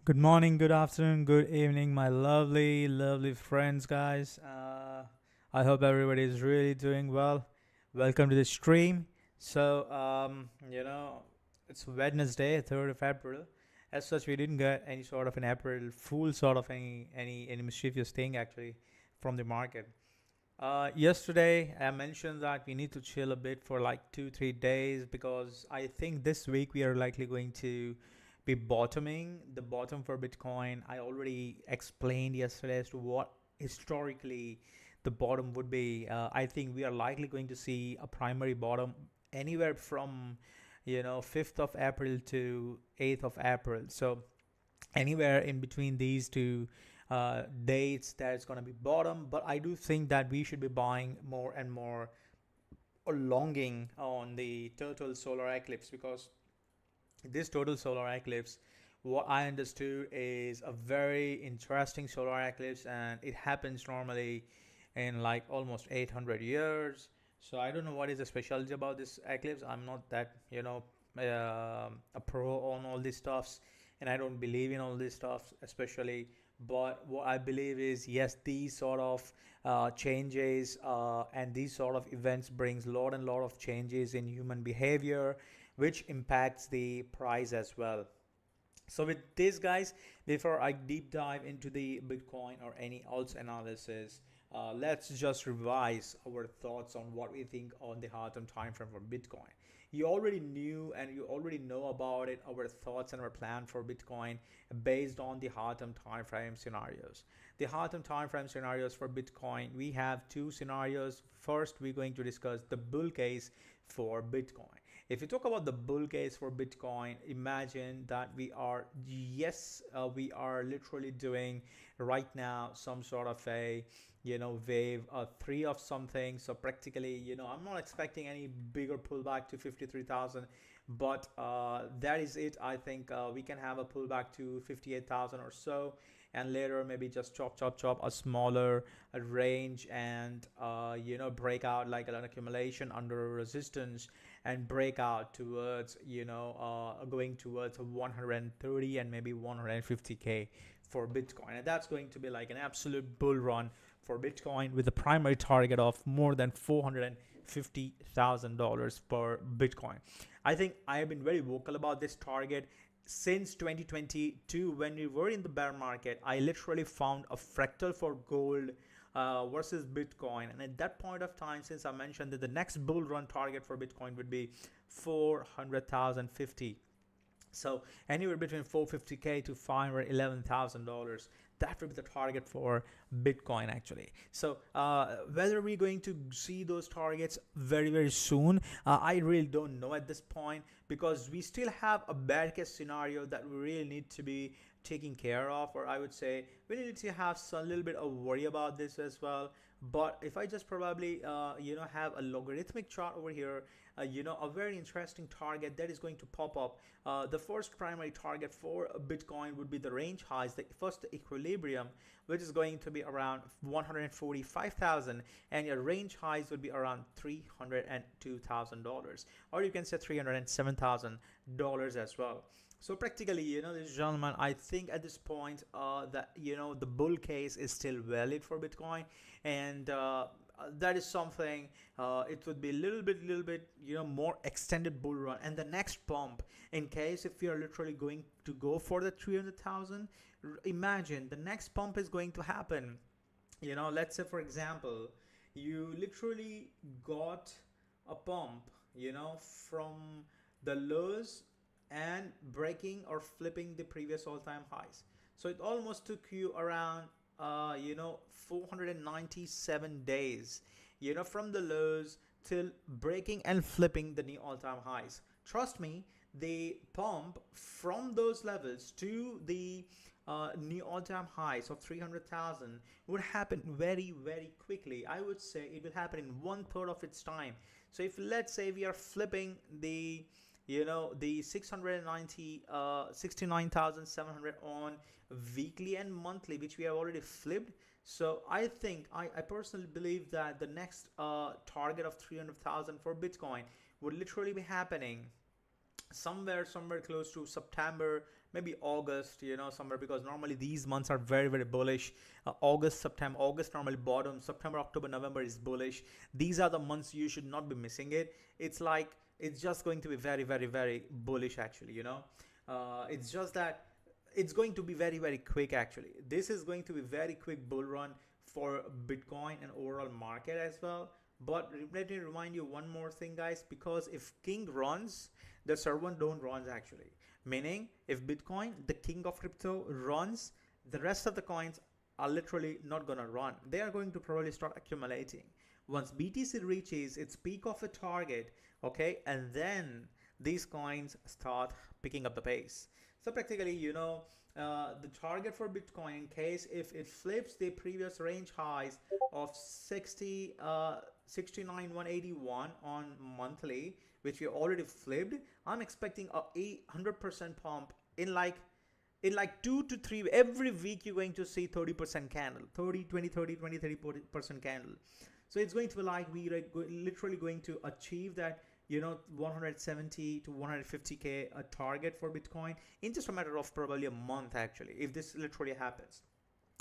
Good morning, good afternoon, good evening, my lovely, lovely friends, guys. I hope everybody is really doing well. Welcome to the stream. So, it's Wednesday, 3rd of April. As such, we didn't get any sort of an April Fool sort of any mischievous thing actually from the market. Yesterday, I mentioned that we need to chill a bit for like 2, 3 days because I think this week we are likely going to be bottoming. The bottom for Bitcoin, I already explained yesterday as to what historically the bottom would be. I think we are likely going to see a primary bottom anywhere from 5th of April to 8th of April. So anywhere in between these two dates that's going to be bottom, but I do think that we should be buying more and more or longing on the total solar eclipse, because this total solar eclipse, what I understood, is a very interesting solar eclipse, and it happens normally in like almost 800 years. So I don't know what is the specialty about this eclipse. I'm not that a pro on all these stuffs, and I don't believe in all these stuffs especially. But what I believe is, yes, these sort of changes and these sort of events brings lot and lot of changes in human behavior, which impacts the price as well. So with this, guys, before I deep dive into the Bitcoin or any alts analysis, let's just revise our thoughts on what we think on the hard-term time frame for Bitcoin. You already knew and you already know about it, our thoughts and our plan for Bitcoin based on the hard-term time frame scenarios. The hard-term time frame scenarios for Bitcoin, we have two scenarios. First, we're going to discuss the bull case for Bitcoin. If you talk about the bull case for Bitcoin, imagine that we are literally doing right now some sort of a wave three of something. So practically, I'm not expecting any bigger pullback to 53,000, but that is it. I think we can have a pullback to 58,000 or so, and later maybe just chop a smaller range, and break out like an accumulation under resistance, and break out towards going towards 130 and maybe 150k for Bitcoin, and that's going to be like an absolute bull run for Bitcoin, with a primary target of more than $450,000 per Bitcoin. I think I have been very vocal about this target since 2022. When we were in the bear market, I literally found a fractal for gold versus Bitcoin. And at that point of time, since I mentioned that the next bull run target for Bitcoin would be 400,050, so anywhere between 450k to $511,000, that would be the target for Bitcoin actually. So whether we're going to see those targets very, very soon, I really don't know at this point, because we still have a bear case scenario that we really need to be taking care of, or I would say we need to have some little bit of worry about this as well. But if I just probably have a logarithmic chart over here, a very interesting target that is going to pop up. The first primary target for Bitcoin would be the range highs, the first equilibrium, which is going to be around 145,000, and your range highs would be around $302,000, or you can say $307,000 as well. So practically, ladies and gentlemen, I think at this point that the bull case is still valid for Bitcoin, and that is something. It would be a little bit, more extended bull run, and the next pump, in case if you are literally going to go for the 300,000, imagine the next pump is going to happen. Let's say for example, you literally got a pump, from the lows and breaking or flipping the previous all-time highs. So it almost took you around 497 days, from the lows till breaking and flipping the new all-time highs. Trust me, the pump from those levels to the new all-time highs of 300,000 would happen very, very quickly. I would say it will happen in 1/3 of its time. So if let's say we are flipping the 69,700 on weekly and monthly, which we have already flipped. So I think I personally believe that the next target of 300,000 for Bitcoin would literally be happening somewhere close to September maybe August, somewhere, because normally these months are very, very bullish. August, September, August normally bottom, September, October, November is bullish. These are the months you should not be missing it. It's like, it's just going to be very, very, very bullish actually, it's just that it's going to be very, very quick actually. This is going to be very quick bull run for Bitcoin and overall market as well. But let me remind you one more thing, guys, because if king runs, the servant don't runs actually. Meaning, if Bitcoin, the king of crypto, runs, the rest of the coins are literally not gonna run. They are going to probably start accumulating. Once BTC reaches its peak of a target, okay, and then these coins start picking up the pace. So practically, the target for Bitcoin, in case if it flips the previous range highs of 69,181 on monthly, which we already flipped, I'm expecting a 800% pump in like 2 to 3 every week. You're going to see 30% candle, 30% candle. So it's going to be like we are literally going to achieve that 170 to 150k a target for Bitcoin in just a matter of probably a month actually, if this literally happens.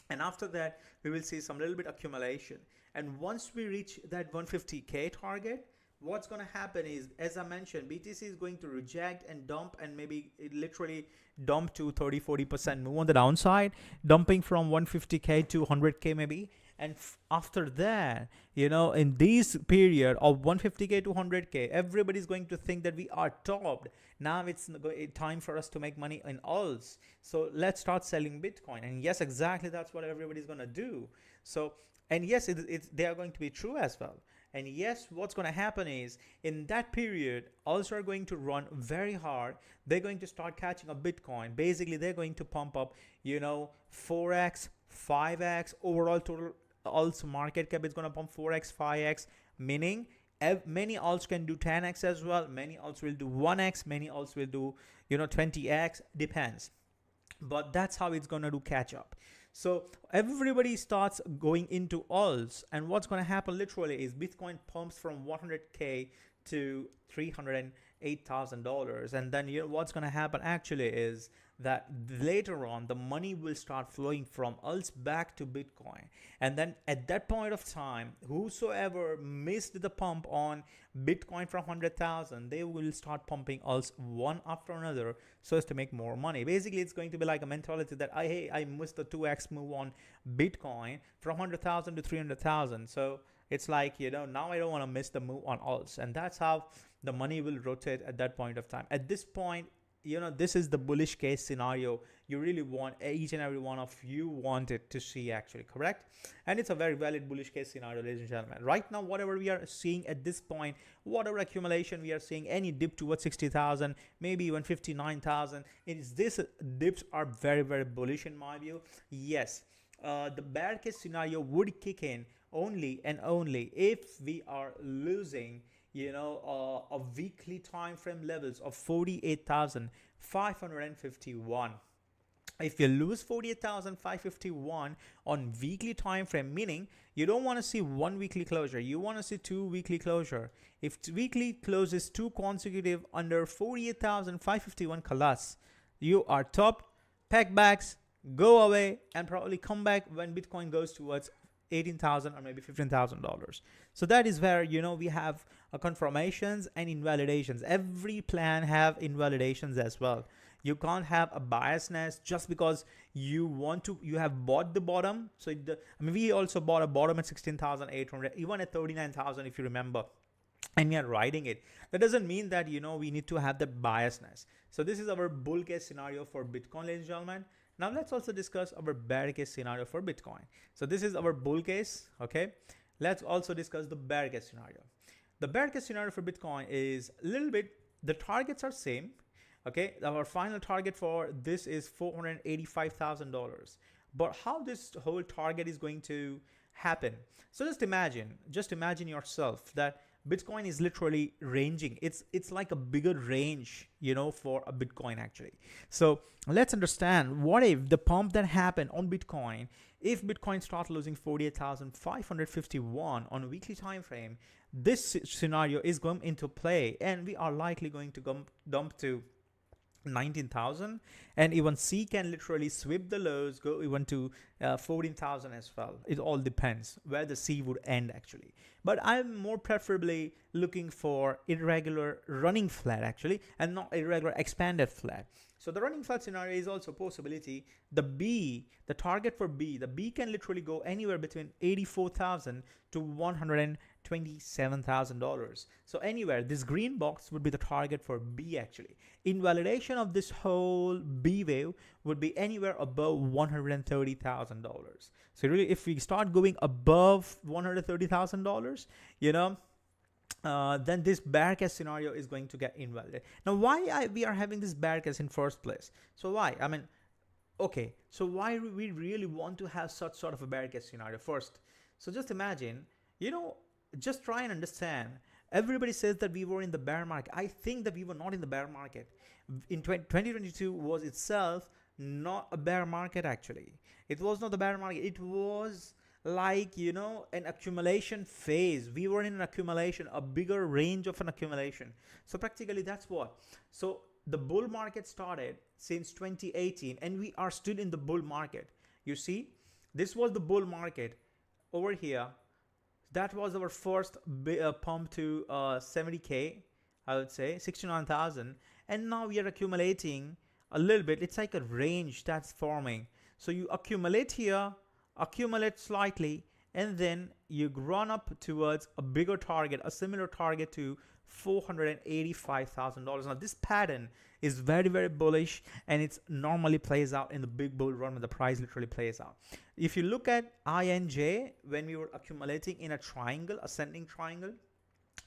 And after that, we will see some little bit accumulation. And once we reach that 150k target, what's going to happen is, as I mentioned, BTC is going to reject and dump, and maybe it literally dump to 30-40% move on the downside, dumping from 150k to 100k maybe. And after that, in this period of 150k to 100k, everybody's going to think that we are topped. Now it's time for us to make money in alts. So let's start selling Bitcoin. And yes, exactly, that's what everybody's going to do. So, and yes, they are going to be true as well. And yes, what's going to happen is, in that period, alts are going to run very hard. They're going to start catching up Bitcoin. Basically, they're going to pump up, 4x, 5x, overall total alts market cap is going to pump 4x, 5x, meaning many alts can do 10x as well. Many alts will do 1x. Many alts will do, 20x, depends. But that's how it's going to do catch up. So everybody starts going into alts, and what's going to happen literally is Bitcoin pumps from 100k to $308,000, and then what's going to happen actually is that later on the money will start flowing from alts back to Bitcoin. And then at that point of time, whosoever missed the pump on Bitcoin from 100,000, they will start pumping alts one after another so as to make more money. Basically, it's going to be like a mentality that I missed the 2x move on Bitcoin from 100,000 to 300,000. So it's like, now I don't want to miss the move on alts. And that's how the money will rotate at that point of time. At this point, this is the bullish case scenario you really want, each and every one of you wanted to see actually, correct? And it's a very valid bullish case scenario, ladies and gentlemen. Right now, whatever we are seeing at this point, whatever accumulation we are seeing, any dip towards 60,000, maybe even 59,000, these dips are very, very bullish in my view. Yes, the bear case scenario would kick in only and only if we are losing a weekly time frame levels of 48,551. If you lose 48,551 on weekly time frame, meaning you don't want to see one weekly closure, you want to see two weekly closure. If weekly closes two consecutive under 48,551 kalas, you are top, pack bags, go away, and probably come back when Bitcoin goes towards $18,000 or maybe $15,000. So that is where we have confirmations and invalidations. Every plan have invalidations as well. You can't have a biasness just because you have bought the bottom. So we also bought a bottom at 16,800, even at 39,000 if you remember, and we are riding it. That doesn't mean that we need to have that biasness. So this is our bull case scenario for Bitcoin, ladies and gentlemen. Now let's also discuss our bear case scenario for Bitcoin. So this is our bull case, okay? Let's also discuss the bear case scenario. The bear case scenario for Bitcoin is a little bit, the targets are same, okay? Our final target for this is $485,000. But how this whole target is going to happen? So just imagine yourself that Bitcoin is literally ranging. It's like a bigger range, for a Bitcoin actually. So let's understand, what if the pump that happened on Bitcoin, if Bitcoin starts losing 48,551 on a weekly time frame, this scenario is going into play, and we are likely going to dump to 19,000, and even C can literally sweep the lows, go even to 14,000 as well. It all depends where the C would end actually. But I'm more preferably looking for irregular running flat actually, and not irregular expanded flat. So the running flat scenario is also a possibility. The B, the target for B, the B can literally go anywhere between 84,000 to $127,000. So anywhere, this green box would be the target for B actually. Invalidation of this whole B wave would be anywhere above $130,000. So really, if we start going above $130,000, you know, then this bear case scenario is going to get invalidated. Now, why we are having this bear case in first place? So why? I mean, okay, so why we really want to have such sort of a bear case scenario first? So just imagine, you know, just try and understand. Everybody says that we were in the bear market. I think that we were not in the bear market. In 2022 was itself not a bear market actually. It was not the bear market. It was like, you know, an accumulation phase. We were in an accumulation, a bigger range of an accumulation. So practically that's what. So the bull market started since 2018 and we are still in the bull market. You see, this was the bull market over here. That was our first pump to 70K, I would say 69,000. And now we are accumulating a little bit. It's like a range that's forming. So you accumulate here, accumulate slightly, and then you run up towards a bigger target, a similar target to $485,000. Now this pattern is very, very bullish, and it's normally plays out in the big bull run when the price literally plays out. If you look at INJ, when we were accumulating in a triangle, ascending triangle,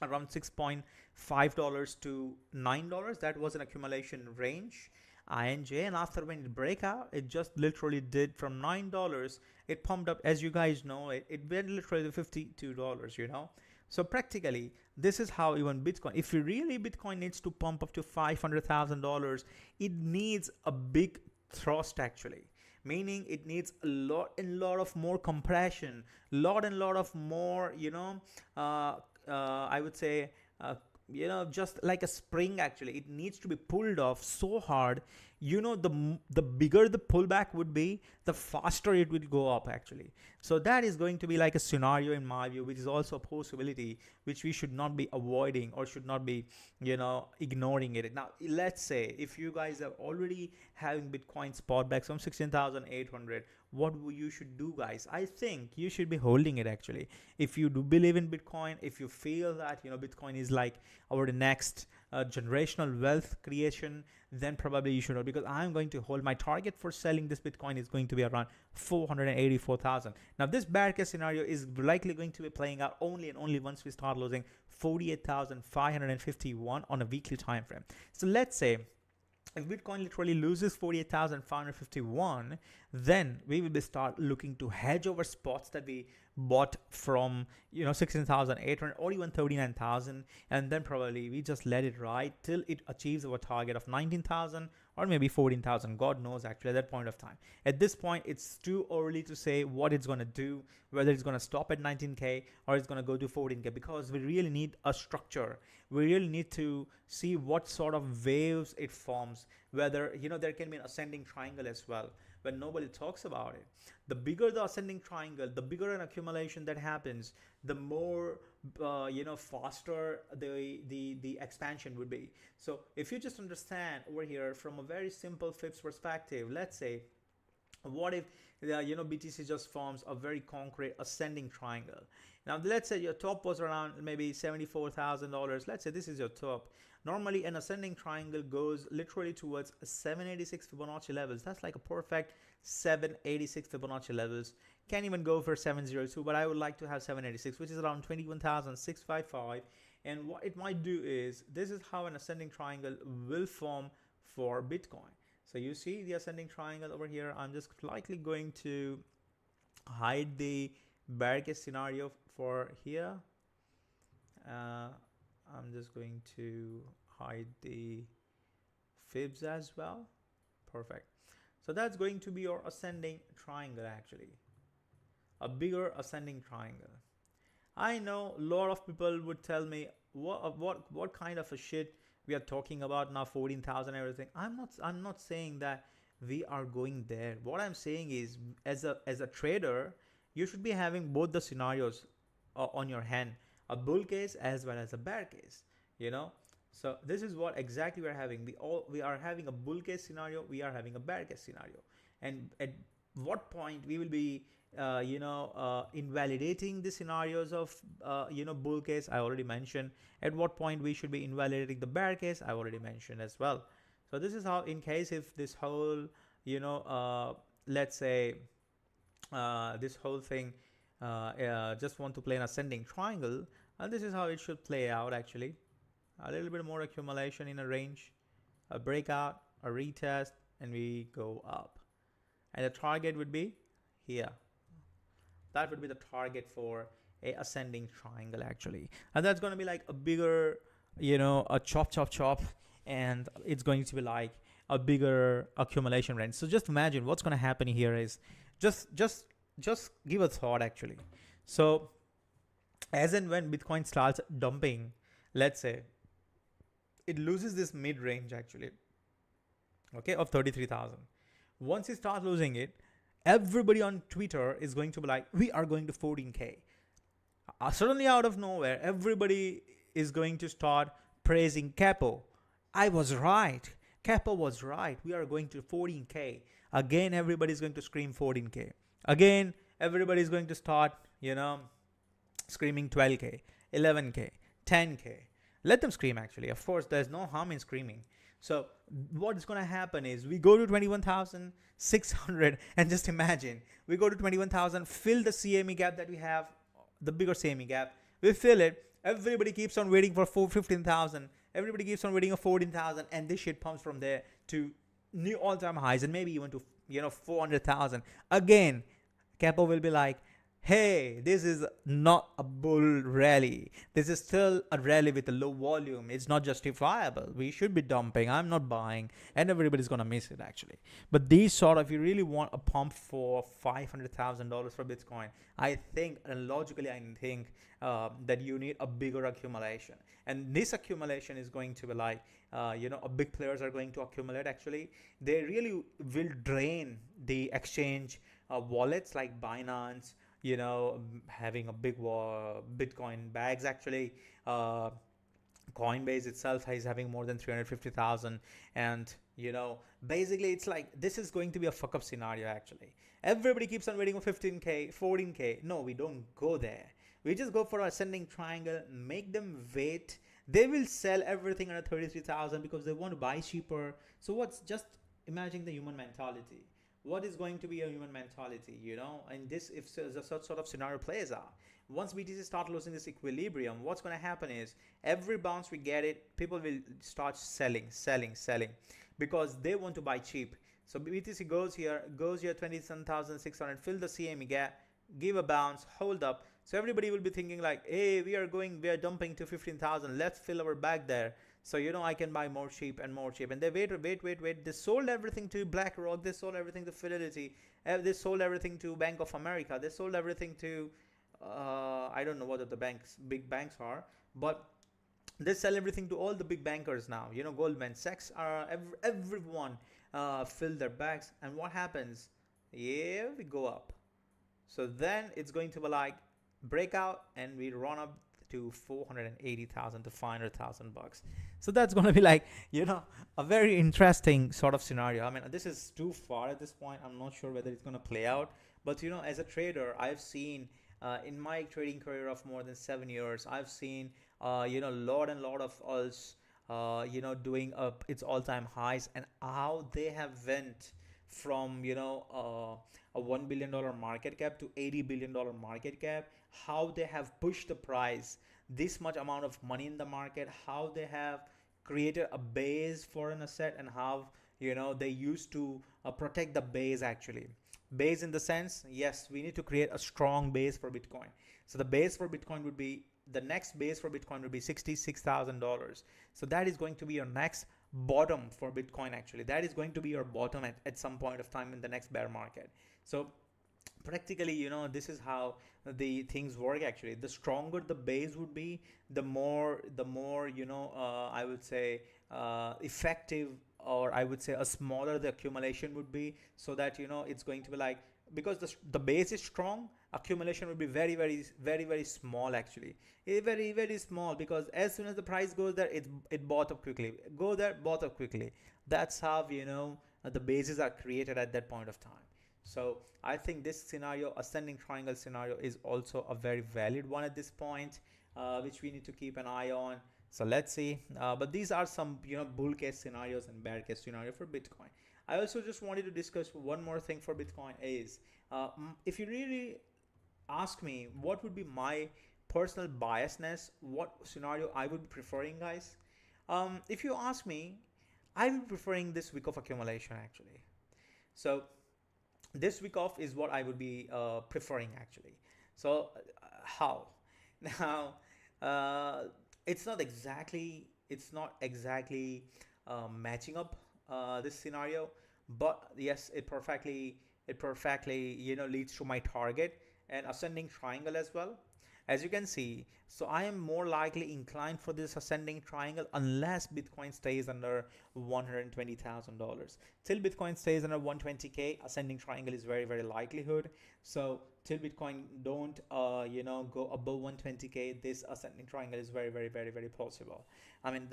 around $6.5 to $9, that was an accumulation range. INJ, and after when it break out, it just literally did from $9, it pumped up, as you guys know, it went literally to $52, you know. So practically this is how even Bitcoin, if you really Bitcoin needs to pump up to $500,000, it needs a big thrust actually, meaning it needs a lot of more compression, lot of more, you know, I would say you know, just like a spring actually, it needs to be pulled off so hard. You know, the bigger the pullback would be, the faster it would go up actually. So that is going to be like a scenario in my view, which is also a possibility which we should not be avoiding or should not be, you know, ignoring it. Now let's say if you guys are already having Bitcoin spot back from 16,800, what you should do, guys? I think you should be holding it actually. If you do believe in Bitcoin, if you feel that, you know, Bitcoin is like our next generational wealth creation, then probably you should hold, because I'm going to hold. My target for selling this Bitcoin is going to be around 484,000. Now this bear case scenario is likely going to be playing out only and only once we start losing 48,551 on a weekly time frame. So let's say if Bitcoin literally loses 48,551, then we will be start looking to hedge over spots that we bought from, you know, 16,800 or even 39,000, and then probably we just let it ride till it achieves our target of 19,000 or maybe 14,000. God knows actually at that point of time. At this point, it's too early to say what it's going to do, whether it's going to stop at 19K or it's going to go to 14K, because we really need a structure. We really need to see what sort of waves it forms, whether, you know, there can be an ascending triangle as well, but nobody talks about it. The bigger the ascending triangle, the bigger an accumulation that happens, the more you know, faster the expansion would be. So if you just understand over here from a very simple Fibs perspective, let's say, what if you know, BTC just forms a very concrete ascending triangle. Now let's say your top was around maybe $74,000. Let's say this is your top. Normally an ascending triangle goes literally towards 786 Fibonacci levels. That's like a perfect 786 Fibonacci levels. Can even go for 702, but I would like to have 786, which is around 21,655. And what it might do is, this is how an ascending triangle will form for Bitcoin. So you see the ascending triangle over here. I'm just likely going to hide the bear case scenario for here. I'm just going to hide the Fibs as well. Perfect. So that's going to be your ascending triangle actually. A bigger ascending triangle. I know a lot of people would tell me, what kind of a shit we are talking about now 14,000 everything. I'm not saying that we are going there. What I'm saying is, as a trader, you should be having both the scenarios on your hand, a bull case as well as a bear case, you know. So this is what exactly we are having. We are having a bull case scenario, we are having a bear case scenario. And at what point we will be invalidating the scenarios of bull case, I already mentioned. At what point we should be invalidating the bear case, I already mentioned as well. So this is how, in case if this whole let's say this whole thing just want to play an ascending triangle, and this is how it should play out actually. A little bit more accumulation in a range, a breakout, a retest, and we go up. And the target would be here. That would be the target for a ascending triangle actually. And that's going to be like a bigger, a chop, and it's going to be like a bigger accumulation range. So just imagine what's going to happen here is just give a thought actually. So as and when Bitcoin starts dumping, let's say it loses this mid range actually, okay, of 33,000. Once it starts losing it, everybody on Twitter is going to be like, we are going to 14K. Suddenly out of nowhere, everybody is going to start praising Capo. I was right. Capo was right. We are going to 14K. Again, everybody's going to scream 14K. Again, everybody's going to start, screaming 12K, 11K, 10K. Let them scream actually. Of course, there's no harm in screaming. So what's going to happen is we go to 21,600 and just imagine we go to 21,000, fill the CME gap that we have, the bigger CME gap. We fill it. Everybody keeps on waiting for 15,000. Everybody keeps on waiting for 14,000, and this shit pumps from there to new all-time highs and maybe even to 400,000. Again, Capo will be like, hey, this is not a bull rally. This is still a rally with a low volume. It's not justifiable. We should be dumping. I'm not buying. And everybody's going to miss it, actually. But these sort of, you really want a pump for $500,000 for Bitcoin. I think, and logically, I think that you need a bigger accumulation. And this accumulation is going to be like, big players are going to accumulate, actually. They really will drain the exchange wallets like Binance, having a big Bitcoin bags actually. Coinbase itself is having more than 350,000, and basically it's like this is going to be a fuck up scenario actually. Everybody keeps on waiting for 15K, 14K. No, we don't go there. We just go for an ascending triangle, make them wait. They will sell everything under 33,000 because they want to buy cheaper. So just imagine the human mentality. What is going to be a human mentality, and this, if the sort of scenario plays out, once BTC start losing this equilibrium, what's going to happen is every bounce we get it, people will start selling, because they want to buy cheap. So BTC goes here 27,600, fill the CME gap, give a bounce, hold up. So everybody will be thinking like, hey, we are dumping to 15,000, let's fill our bag there. So, I can buy more cheap and more cheap. And they wait. They sold everything to BlackRock. They sold everything to Fidelity. They sold everything to Bank of America. They sold everything to, I don't know what the big banks are. But they sell everything to all the big bankers now. Goldman Sachs, everyone fill their bags. And what happens? Yeah, we go up. So then it's going to be like breakout and we run up to 480,000 to 500,000 bucks. So that's going to be like, a very interesting sort of scenario. I mean, this is too far at this point. I'm not sure whether it's going to play out. But, as a trader, I've seen in my trading career of more than 7 years, I've seen, lot of alts, doing up its all-time highs, and how they have went from, a $1 billion market cap to $80 billion market cap, how they have pushed the price this much amount of money in the market, how they have created a base for an asset, and how they used to protect the base actually. Base in the sense, yes, we need to create a strong base for Bitcoin. So the base for Bitcoin would be, the next base for Bitcoin would be $66,000. So that is going to be your next bottom for Bitcoin actually. That is going to be your bottom at some point of time in the next bear market. So practically, this is how the things work actually. The stronger the base would be, the more I would say effective, or I would say a smaller the accumulation would be, so that it's going to be like, because the base is strong, accumulation would be very very very very small actually. Very very small, because as soon as the price goes there, it bought up quickly, go there, bought up quickly. That's how the bases are created at that point of time. So I think this scenario, ascending triangle scenario, is also a very valid one at this point, which we need to keep an eye on. So let's see. But these are some bull case scenarios and bear case scenario for Bitcoin. I also just wanted to discuss one more thing for Bitcoin is, if you really ask me what would be my personal biasness, what scenario I would be preferring, guys. If you ask me, I would be preferring this week of accumulation actually. So this week off is what I would be preferring actually. So how? Now, it's not exactly matching up this scenario, but yes, it perfectly leads to my target and ascending triangle as well. As you can see, so I am more likely inclined for this ascending triangle unless Bitcoin stays under $120,000. Till Bitcoin stays under 120k, ascending triangle is very very likelihood. So till Bitcoin don't go above 120k, this ascending triangle is very very very very possible. I mean,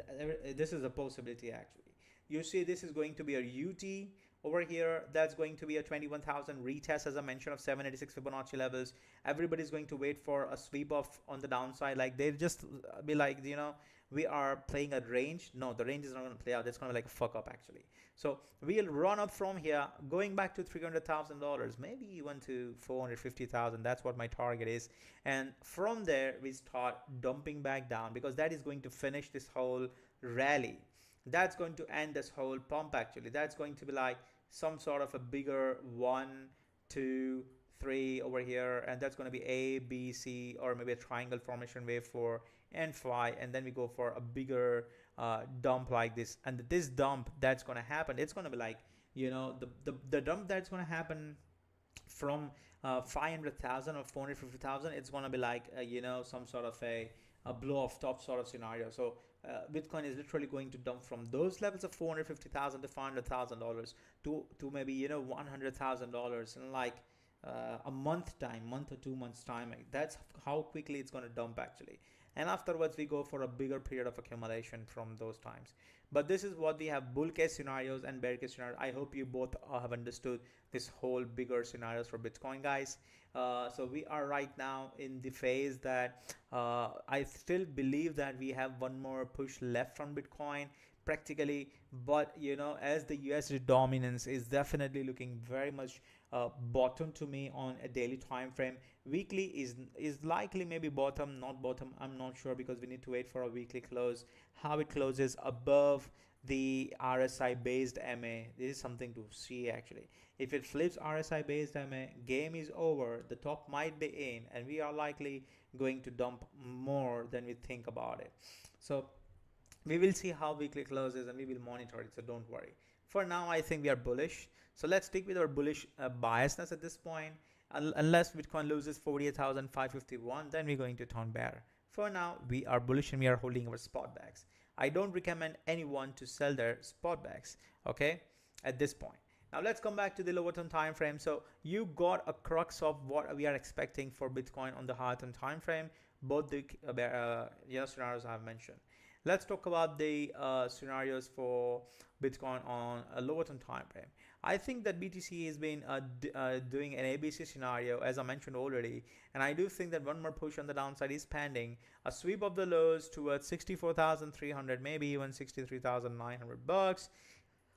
this is a possibility actually. You see, this is going to be a UT over here. That's going to be a 21,000 retest, as I mentioned, of 786 Fibonacci levels. Everybody's going to wait for a sweep off on the downside. Like they just be like, we are playing a range. No, the range is not going to play out. It's going to be like a fuck up actually. So we'll run up from here, going back to $300,000, maybe even to 450,000. That's what my target is. And from there, we start dumping back down, because that is going to finish this whole rally. That's going to end this whole pump actually. That's going to be like some sort of a bigger 1, 2, 3 over here, and that's going to be A, B, C, or maybe a triangle formation wave 4 and 5, and then we go for a bigger dump like this. And this dump that's going to happen, it's going to be like, the dump that's going to happen from 500,000 or 450,000, it's going to be like some sort of a blow off top sort of scenario. So Bitcoin is literally going to dump from those levels of 450,000 to $500,000 to maybe $100,000 in like a month or 2 months time. That's how quickly it's going to dump actually. And afterwards we go for a bigger period of accumulation from those times. But this is what we have: bull case scenarios and bear case scenarios. I hope you both have understood this whole bigger scenarios for Bitcoin, guys. So we are right now in the phase that I still believe that we have one more push left from Bitcoin practically. But as the USD dominance is definitely looking very much bottom to me on a daily time frame. Weekly is likely maybe bottom, not bottom, I'm not sure, because we need to wait for a weekly close, how it closes above the RSI based MA. This is something to see actually. If it flips RSI based MA, game is over. The top might be in, and we are likely going to dump more than we think about it. So we will see how weekly closes, and we will monitor it, so don't worry. For now, I think we are bullish. So let's stick with our bullish biasness at this point. Unless Bitcoin loses 48,551, then we're going to turn bear. For now, we are bullish and we are holding our spot bags. I don't recommend anyone to sell their spot bags, okay, at this point. Now let's come back to the lower term time frame. So you got a crux of what we are expecting for Bitcoin on the higher term time frame, both the scenarios I've mentioned. Let's talk about the scenarios for Bitcoin on a lower term time frame. I think that BTC has been doing an ABC scenario, as I mentioned already, and I do think that one more push on the downside is pending. A sweep of the lows towards 64,300, maybe even 63,900 bucks.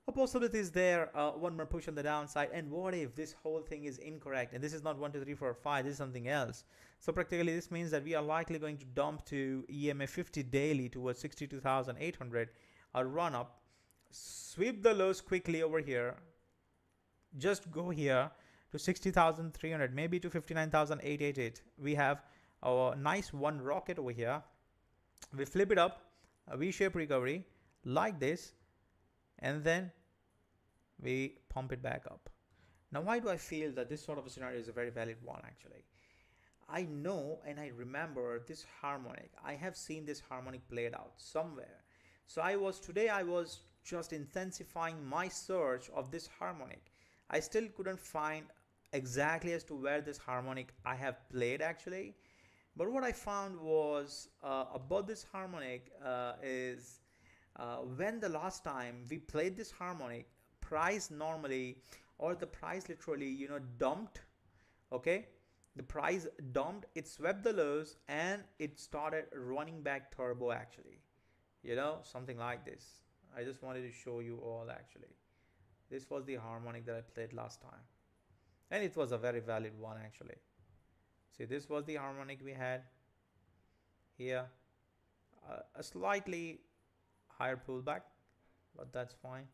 A possibility is there, one more push on the downside. And what if this whole thing is incorrect and this is not 1 2 3 4 5, this is something else? So practically this means that we are likely going to dump to EMA 50 daily towards 62,800, a run up, sweep the lows quickly over here, just go here to 60,300, maybe to 59,888. We have a nice one rocket over here. We flip it up, a V-shaped recovery like this, and then we pump it back up. Now, why do I feel that this sort of a scenario is a very valid one actually? I know and I remember this harmonic. I have seen this harmonic played out somewhere. So today I was just intensifying my search of this harmonic. I still couldn't find exactly as to where this harmonic I have played actually. But what I found was about this harmonic is when the last time we played this harmonic, price normally, or the price literally, dumped. Okay, the price dumped, it swept the lows and it started running back turbo actually, something like this. I just wanted to show you all actually. This was the harmonic that I played last time, and it was a very valid one actually. See, this was the harmonic we had here. A slightly higher pullback, but that's fine.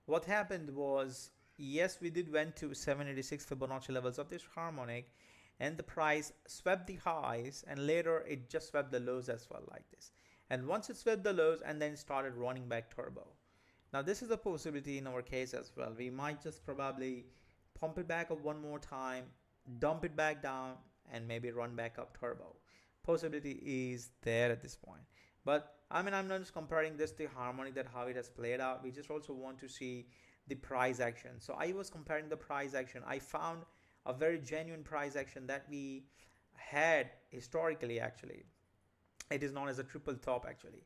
What happened was, yes, we did went to 786 Fibonacci levels of this harmonic, and the price swept the highs, and later it just swept the lows as well like this. And once it swept the lows and then started running back turbo. Now this is a possibility in our case as well. We might just probably pump it back up one more time, dump it back down, and maybe run back up turbo. Possibility is there at this point. But I mean, I'm not just comparing this to harmonic, that how it has played out. We just also want to see the price action. So I was comparing the price action. I found a very genuine price action that we had historically actually. It is known as a triple top actually.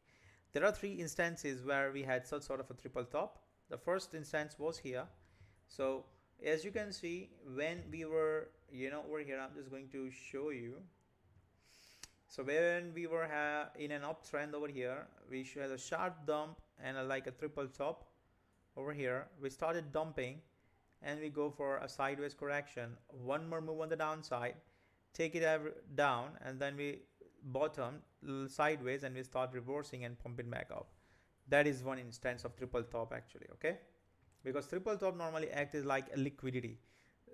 There are three instances where we had such sort of a triple top. The first instance was here. So as you can see, when we were, over here, I'm just going to show you. So when we were in an uptrend over here, we had a sharp dump and like a triple top over here. We started dumping and we go for a sideways correction. One more move on the downside, take it down, and then we bottom sideways and we start reversing and pumping back up. That is one instance of triple top actually, okay? Because triple top normally acts like a liquidity.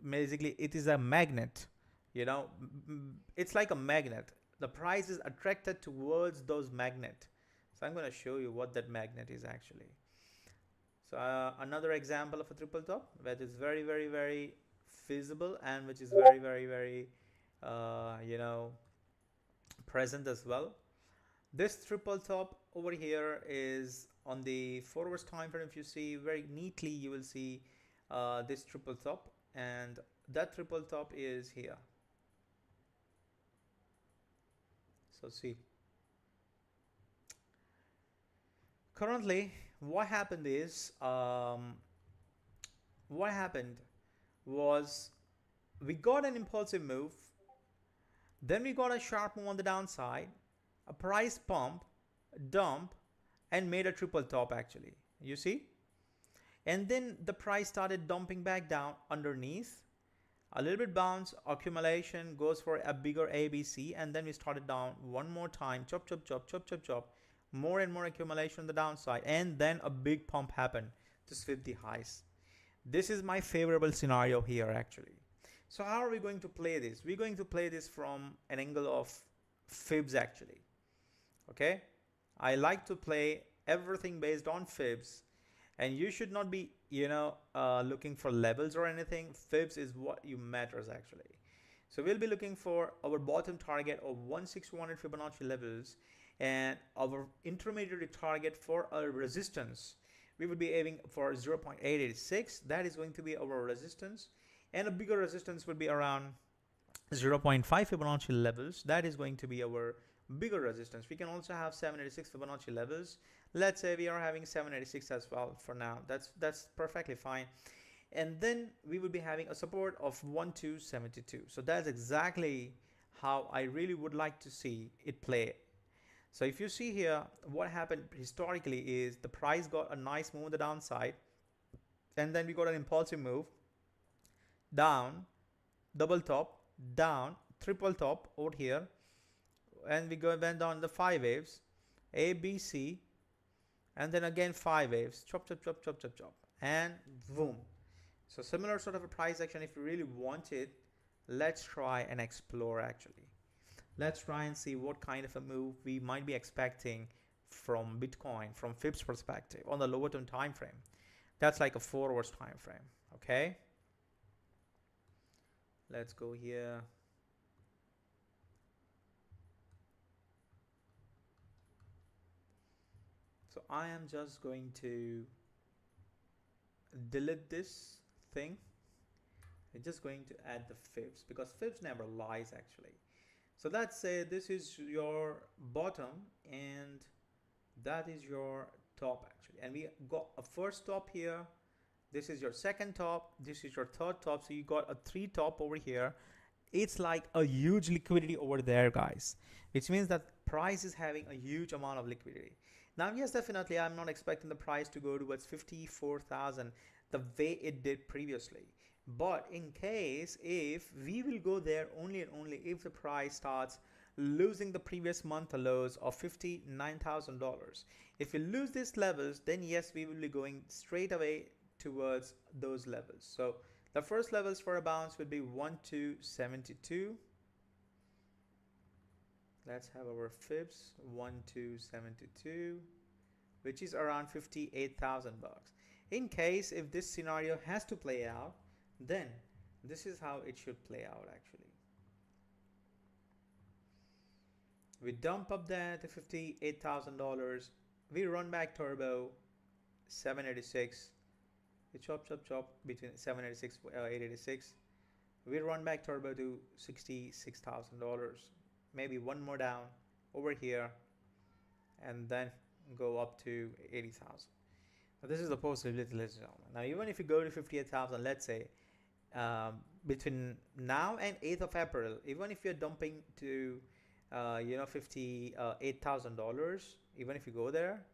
Basically, it is a magnet, it's like a magnet. The price is attracted towards those magnet. So I'm going to show you what that magnet is actually. So another example of a triple top, which is very, very, very feasible and which is very, very, very, present as well. This triple top over here is on the forward time frame. If you see very neatly, you will see this triple top, and that triple top is here. So see, currently what happened is, what happened was we got an impulsive move, then we got a sharp move on the downside, a price pump, dump, and made a triple top actually, you see. And then the price started dumping back down underneath, a little bit bounce, accumulation, goes for a bigger ABC, and then we started down one more time, chop, chop, chop, chop, chop, chop, more and more accumulation on the downside, and then a big pump happened to sweep the highs. This is my favorable scenario here actually. So how are we going to play this? We're going to play this from an angle of fibs actually. Okay, I like to play everything based on fibs, and you should not be looking for levels or anything. Fibs is what you matters actually. So we'll be looking for our bottom target of 16100 Fibonacci levels, and our intermediate target for our resistance, we will be aiming for 0.886. that is going to be our resistance, and a bigger resistance will be around 0.5 Fibonacci levels. That is going to be our bigger resistance. We can also have 786 Fibonacci levels. Let's say we are having 786 as well for now. That's perfectly fine. And then we will be having a support of 1272. So that's exactly how I really would like to see it play. So if you see here, what happened historically is the price got a nice move on the downside, and then we got an impulsive move down, double top, down, triple top over here, and we went down the 5 waves, A, B, C, and then again 5 waves, chop, chop, chop, chop, chop, chop, and boom. So similar sort of a price action. If you really want it, let's try and explore actually. Let's try and see what kind of a move we might be expecting from Bitcoin from Fibs perspective on the lower term time frame. That's like a 4 hours time frame. Okay, let's go here. So I am just going to delete this thing. I'm just going to add the fibs because fibs never lies actually. So let's say this is your bottom and that is your top actually, and we got a first top here, this is your second top, this is your third top, so you got a three top over here. It's like a huge liquidity over there, guys, which means that price is having a huge amount of liquidity. Now yes, definitely I'm not expecting the price to go towards 54,000 the way it did previously, but in case if we will go there only and only if the price starts losing the previous month lows of $59,000. If we lose these levels, then yes, we will be going straight away towards those levels. So the first levels for a bounce would be 1272. Let's have our fibs 1272, which is around 58,000 bucks. In case if this scenario has to play out, then this is how it should play out actually. We dump up there to $58,000. We run back turbo 786. We chop between 786 886. We run back turbo to $66,000. Maybe one more down over here, and then go up to 80,000. Now this is the possibility, ladies and gentlemen. Now even if you go to 58,000, let's say between now and 8th of April, even if you're dumping to $58,000, even if you go there,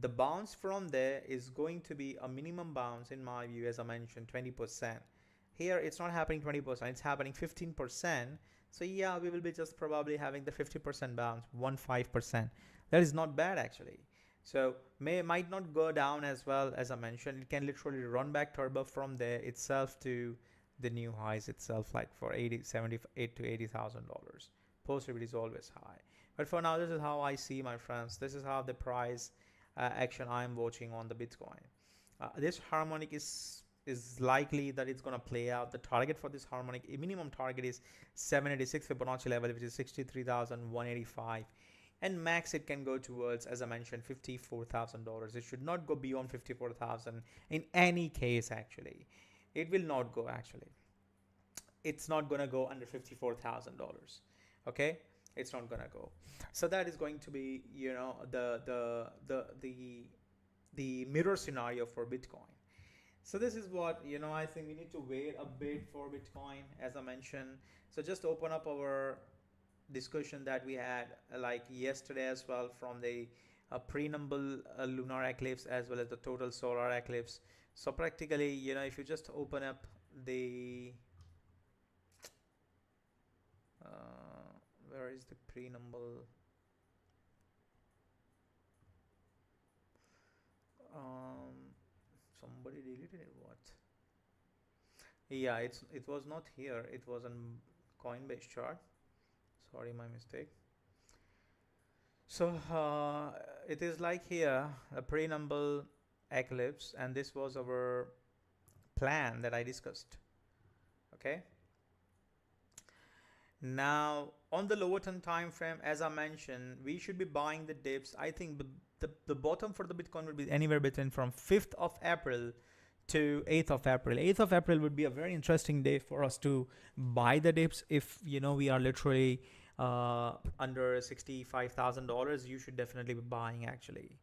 the bounce from there is going to be a minimum bounce in my view, as I mentioned, 20%. Here it's not happening 20%, it's happening 15%. So yeah, we will be just probably having the 50% bounce, 15%. That is not bad actually. So might not go down as well, as I mentioned. It can literally run back turbo from there itself to the new highs itself, like for $78 to $80,000. Possibility is always high, but for now this is how I see, my friends. This is how the price action I am watching on the Bitcoin. This harmonic is likely that it's going to play out. The target for this harmonic, minimum target is 786 Fibonacci level, which is 63,185, and max it can go towards, as I mentioned, $54,000. It should not go beyond 54,000 in any case actually. It will not go actually. It's not going to go under $54,000. Okay, it's not gonna go. So that is going to be, you know, the mirror scenario for Bitcoin. So this is what, you know, I think we need to wait a bit for Bitcoin, as I mentioned. So just open up our discussion that we had like yesterday as well, from the pre-numble lunar eclipse as well as the total solar eclipse. So practically, you know, if you just open up the where is the pre-numble? Somebody deleted it. What? Yeah, it was not here. It was on Coinbase chart. Sorry, my mistake. So it is like here a pre-numble eclipse, and this was our plan that I discussed. Okay. Now on the lower term time frame, as I mentioned, we should be buying the dips. I think the bottom for the Bitcoin would be anywhere between from 5th of April to 8th of April. 8th of April would be a very interesting day for us to buy the dips. If you know we are literally under $65,000, you should definitely be buying actually.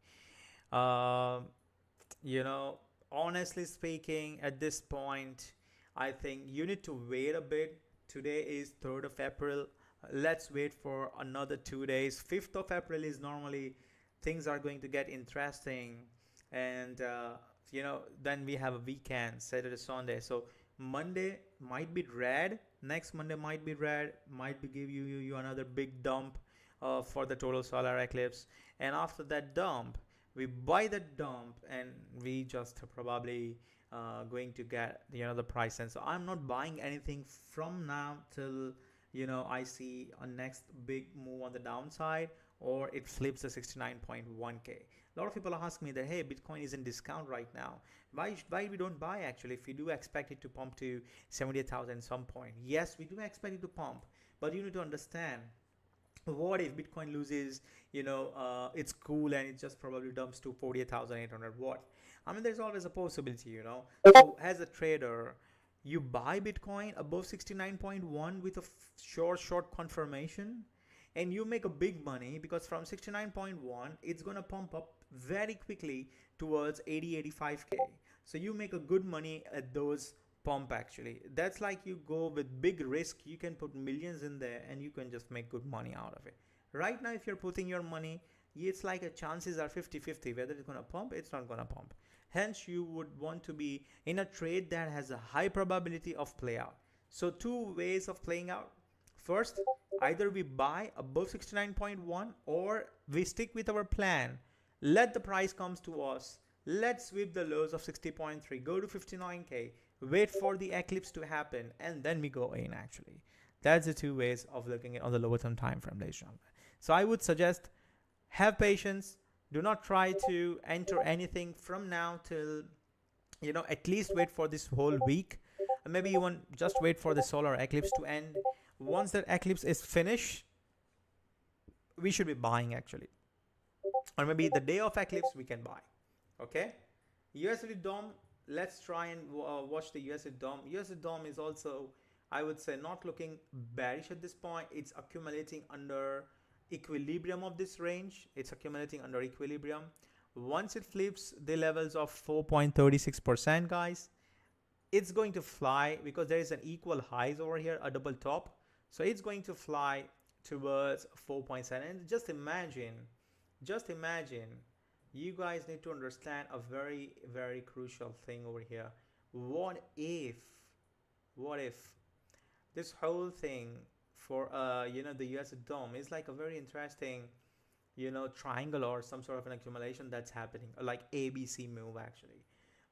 You know, honestly speaking, at this point, I think you need to wait a bit. Today is 3rd of April. Let's wait for another 2 days. 5th of April is normally things are going to get interesting, and you know, then we have a weekend, Saturday, Sunday. So Monday might be red. Next Monday might be red. Might be give you another big dump for the total solar eclipse. And after that dump, we buy the dump, and we just probably going to get, you know, the price. And so I'm not buying anything from now till, you know, I see a next big move on the downside, or it flips the 69.1k. A lot of people ask me that, hey, Bitcoin is in discount right now. Why we don't buy actually, if we do expect it to pump to 78,000 at some point? Yes, we do expect it to pump, but you need to understand, What if Bitcoin loses, it's cool and it just probably dumps to 48,800? What? I mean, there's always a possibility. So as a trader, you buy Bitcoin above 69.1 with a short confirmation, and you make a big money because from 69.1, it's going to pump up very quickly towards 80, 85K. So you make a good money at those pump actually. That's like you go with big risk, you can put millions in there and you can just make good money out of it. Right now if you're putting your money, it's like a chances are 50-50 whether it's going to pump, it's not going to pump. Hence you would want to be in a trade that has a high probability of play out. So two ways of playing out. First, either we buy above 69.1 or we stick with our plan, let the price comes to us, let's sweep the lows of 60.3, go to 59K, wait for the eclipse to happen, and then we go in actually. That's the two ways of looking at on the lower term time frame, ladies and gentlemen. So I would suggest have patience. Do not try to enter anything from now till, at least wait for this whole week. Maybe you want just wait for the solar eclipse to end. Once that eclipse is finished, we should be buying actually. Or maybe the day of eclipse we can buy. Okay? USD DOM, let's try and watch the USD DOM. USD DOM is also, I would say, not looking bearish at this point. It's accumulating under equilibrium of this range. It's accumulating under equilibrium. Once it flips the levels of 4.36%, guys, it's going to fly because there is an equal highs over here, a double top. So it's going to fly towards 4.7. And just imagine, you guys need to understand a very, very crucial thing over here. What if this whole thing for the US DOM is like a very interesting triangle or some sort of an accumulation that's happening, like ABC move actually,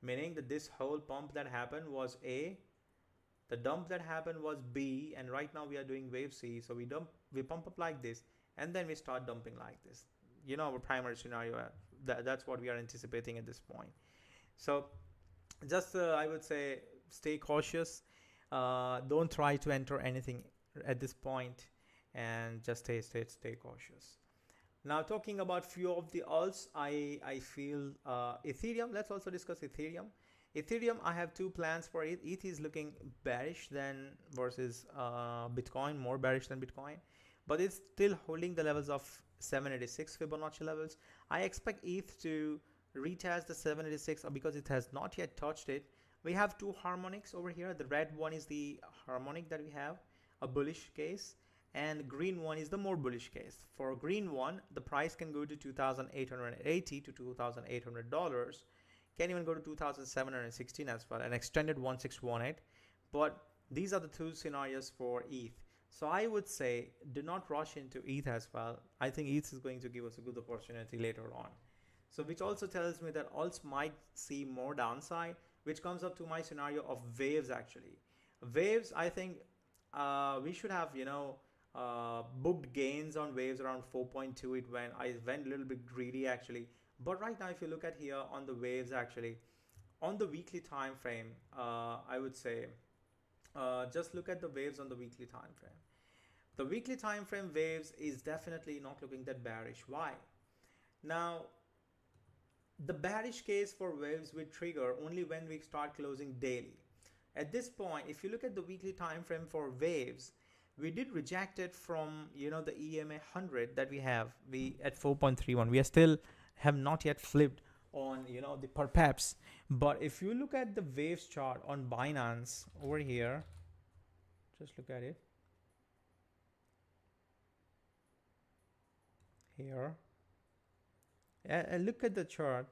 meaning that this whole pump that happened was A, the dump that happened was B, and right now we are doing wave C. So we pump up like this, and then we start dumping like this. Our primary scenario, that's what we are anticipating at this point. So just I would say stay cautious. Don't try to enter anything at this point, and just stay cautious. Now talking about few of the alts, I feel Ethereum. Let's also discuss Ethereum. Ethereum, I have two plans for it. ETH is looking bearish than versus Bitcoin, more bearish than Bitcoin, but it's still holding the levels of 786 Fibonacci levels. I expect ETH to retest the 786 because it has not yet touched it. We have two harmonics over here. The red one is the harmonic that we have, a bullish case, and green one is the more bullish case. For green one, the price can go to $2,880 to $2,800, can even go to 2,716 as well, an extended 1618. But these are the two scenarios for ETH. So I would say do not rush into ETH as well. I think ETH is going to give us a good opportunity later on. So which also tells me that alts might see more downside, which comes up to my scenario of waves actually. Waves, I think we should have, booked gains on waves around 4.2. I went a little bit greedy actually. But right now, if you look at here on the waves actually, on the weekly time frame, I would say just look at the waves on the weekly time frame. The weekly time frame waves is definitely not looking that bearish. Why? Now, the bearish case for waves will trigger only when we start closing daily. At this point, if you look at the weekly time frame for waves, we did reject it from the EMA 100 that we have. We at 4.31. We are still have not yet flipped on the perpeps. But if you look at the waves chart on Binance over here, just look at it here and look at the chart.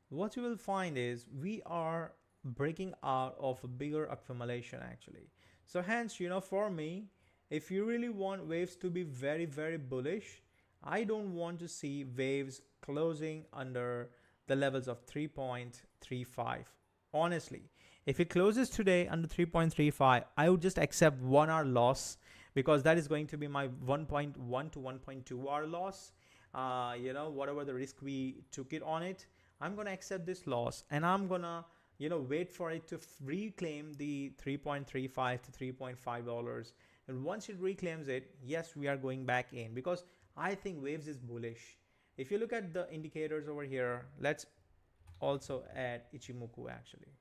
What you will find is we are breaking out of a bigger accumulation actually. So hence, for me, if you really want waves to be very, very bullish, I don't want to see waves closing under the levels of 3.35. Honestly, if it closes today under 3.35, I would just accept 1 hour loss because that is going to be my 1.1 to 1.2 hour loss. Whatever the risk we took it on it, I'm going to accept this loss and I'm going to wait for it to reclaim the 3.35 to $3.5. And once it reclaims it, yes, we are going back in, because I think waves is bullish. If you look at the indicators over here, let's also add Ichimoku actually.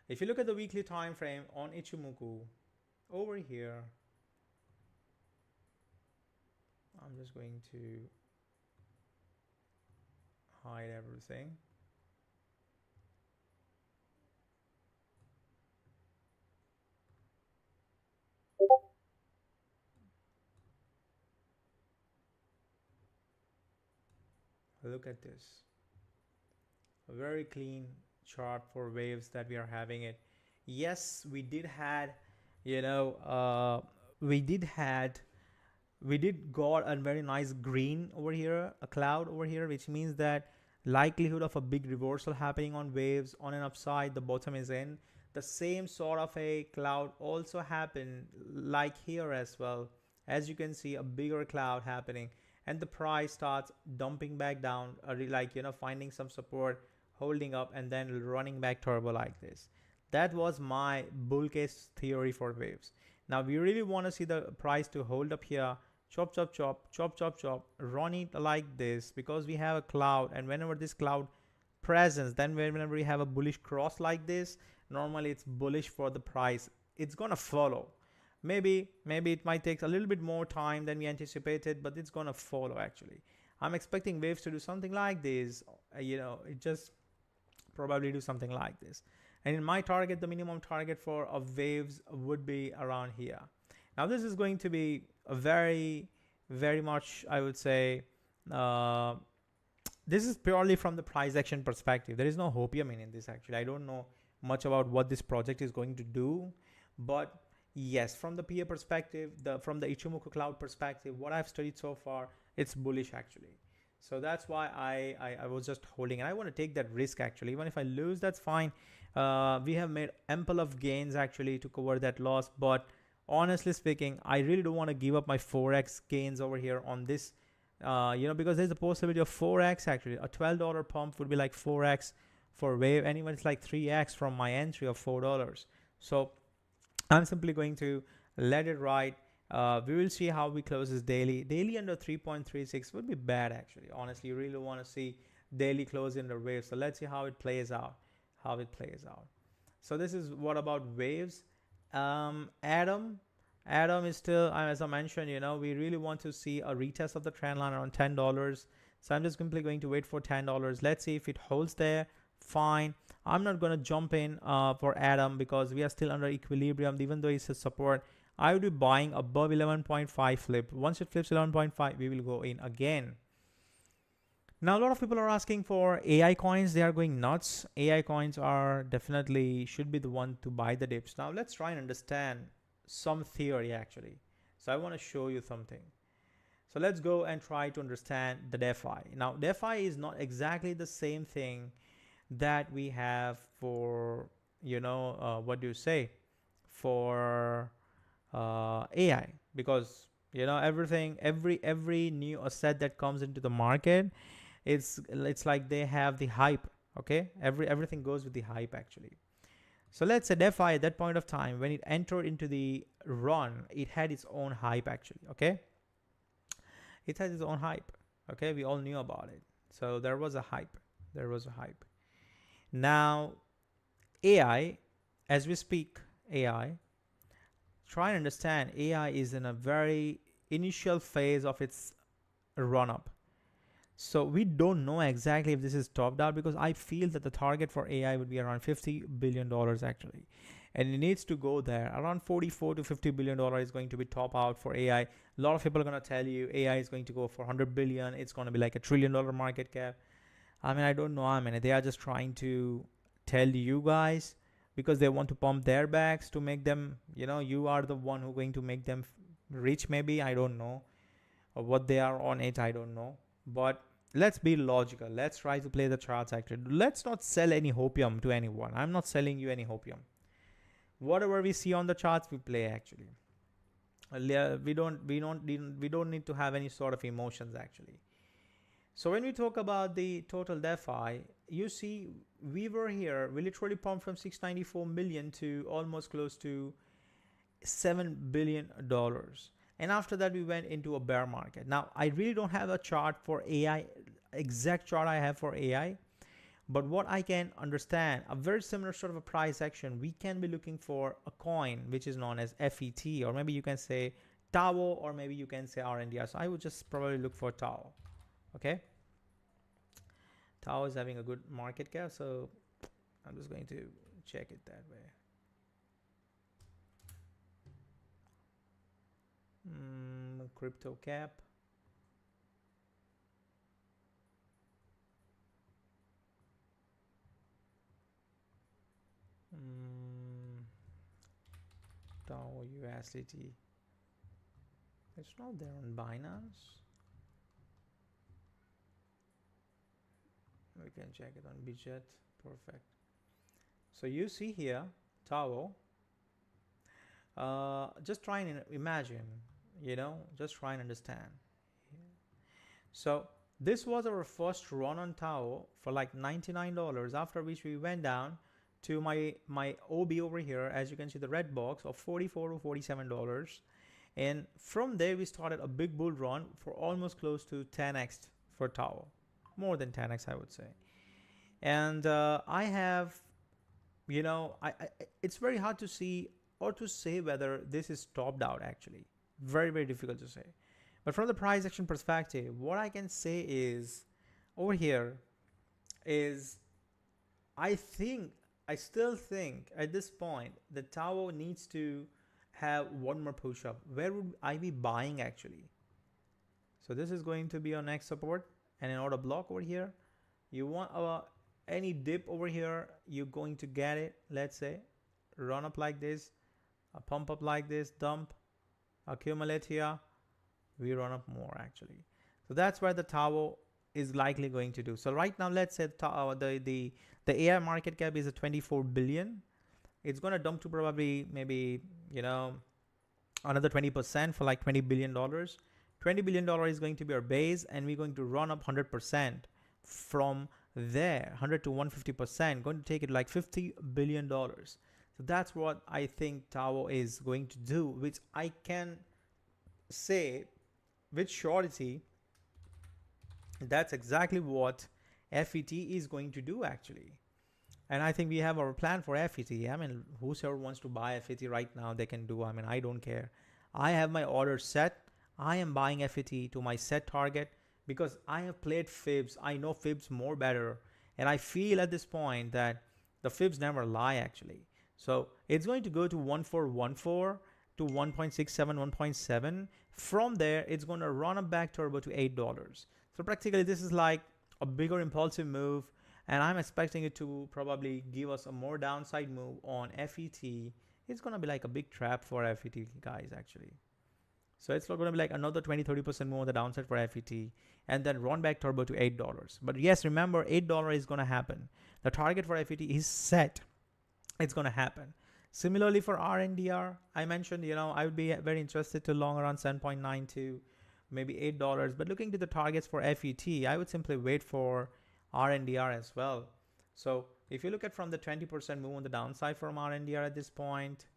If you look at the weekly time frame on Ichimoku over here, I'm just going to hide everything. Look at this. A very clean chart for waves that we are having it. Yes, we did had, we did got a very nice green over here, a cloud over here, which means that likelihood of a big reversal happening on waves on an upside, the bottom is in. The same sort of a cloud also happened like here as well. As you can see, a bigger cloud happening, and the price starts dumping back down, finding some support, holding up, and then running back turbo like this. That was my bull case theory for waves. Now we really want to see the price to hold up here, chop chop chop chop chop chop, run it like this, because we have a cloud, and whenever this cloud presence, then whenever we have a bullish cross like this, normally it's bullish for the price. It's gonna follow. Maybe it might take a little bit more time than we anticipated, but it's gonna follow actually. I'm expecting waves to do something like this. It just probably do something like this. And in my target, the minimum target for waves would be around here. Now this is going to be a very much, I would say, this is purely from the price action perspective. There is no hopium in this actually. I don't know much about what this project is going to do, but yes, from the PA perspective, from the Ichimoku cloud perspective, what I've studied so far, it's bullish actually. So that's why I was just holding, and I want to take that risk actually. Even if I lose, that's fine. We have made ample of gains actually to cover that loss, but honestly speaking, I really don't want to give up my 4x gains over here on this, because there's a possibility of 4x actually. A $12 pump would be like 4x for wave, and even it's like 3x from my entry of $4. So I'm simply going to let it ride. We will see how we close this daily. Daily under 3.36 would be bad actually. Honestly, you really want to see daily close in the wave. So let's see how it plays out. So this is what about waves. Atom is still, as I mentioned, we really want to see a retest of the trend line around $10. So I'm just simply going to wait for $10. Let's see if it holds there. Fine. I'm not going to jump in for Atom because we are still under equilibrium. Even though it's a support, I would be buying above 11.5 flip. Once it flips 11.5, we will go in again. Now a lot of people are asking for AI coins. They are going nuts. AI coins are definitely should be the one to buy the dips. Now let's try and understand some theory actually. So I want to show you something. So let's go and try to understand the DeFi. Now DeFi is not exactly the same thing that we have for, what do you say, for AI, because everything, every new asset that comes into the market, it's like they have the hype. Okay, everything goes with the hype actually. So let's say DeFi at that point of time, when it entered into the run, it had its own hype actually. Okay, it has its own hype. Okay, we all knew about it. So there was a hype. Now AI, as we speak, AI, try and understand, AI is in a very initial phase of its run up. So we don't know exactly if this is topped out, because I feel that the target for AI would be around $50 billion actually. And it needs to go there. Around $44 to $50 billion is going to be top out for AI. A lot of people are going to tell you AI is going to go for 100 billion. It's going to be like $1 trillion market cap. I mean, I don't know. I mean, they are just trying to tell you guys because they want to pump their backs to make them, you are the one who's going to make them rich maybe. I don't know. Or what they are on it, I don't know. But let's be logical. Let's try to play the charts actually. Let's not sell any hopium to anyone. I'm not selling you any hopium. Whatever we see on the charts, we play actually. We don't need to have any sort of emotions actually. So when we talk about the total DeFi, you see we were here, we literally pumped from 694 million to almost close to $7 billion. And after that, we went into a bear market. Now, I really don't have a chart for AI, exact chart I have for AI, but what I can understand, a very similar sort of a price action, we can be looking for a coin which is known as FET, or maybe you can say TAO, or maybe you can say RNDR. So I would just probably look for TAO. Okay. TAO is having a good market cap, so I'm just going to check it that way. Crypto cap. TAO USDT. It's not there on Binance. We can check it on Bybit. Perfect. So you see here TAO. Just try and imagine, just try and understand. So this was our first run on TAO for like $99, after which we went down to my OB over here, as you can see the red box of $44 to $47. And from there we started a big bull run for almost close to 10x for TAO, more than 10x I would say. And I have, it's very hard to see or to say whether this is topped out actually. Very, very difficult to say. But from the price action perspective, what I can say is over here is I still think at this point the TAO needs to have one more push up. Where would I be buying actually? So this is going to be our next support and an order block over here. You want any dip over here, you're going to get it. Let's say run up like this, a pump up like this, dump, accumulate here, we run up more actually. So that's where the TAO is likely going to do. So right now, let's say the AI market cap is at 24 billion. It's going to dump to probably maybe, another 20% for like $20 billion. $20 billion is going to be our base, and we're going to run up 100% from there, 100 to 150%, going to take it like $50 billion. So that's what I think TAO is going to do, which I can say with surety that's exactly what FET is going to do actually. And I think we have our plan for FET. I mean, whosoever wants to buy FET right now, they can do. I mean, I don't care. I have my order set. I am buying FET to my set target because I have played fibs. I know fibs more better. And I feel at this point that the fibs never lie actually. So it's going to go to 1414 to 1.67, 1.7. From there, it's going to run a back turbo to $8. So practically this is like a bigger impulsive move, and I'm expecting it to probably give us a more downside move on FET. It's going to be like a big trap for FET guys actually. So it's going to be like another 20-30% move on the downside for FET, and then run back turbo to $8. But yes, remember, $8 is going to happen. The target for FET is set. It's going to happen. Similarly for RNDR, I mentioned, I would be very interested to long around 7.9 to maybe $8. But looking to the targets for FET, I would simply wait for RNDR as well. So if you look at from the 20% move on the downside from RNDR at this point,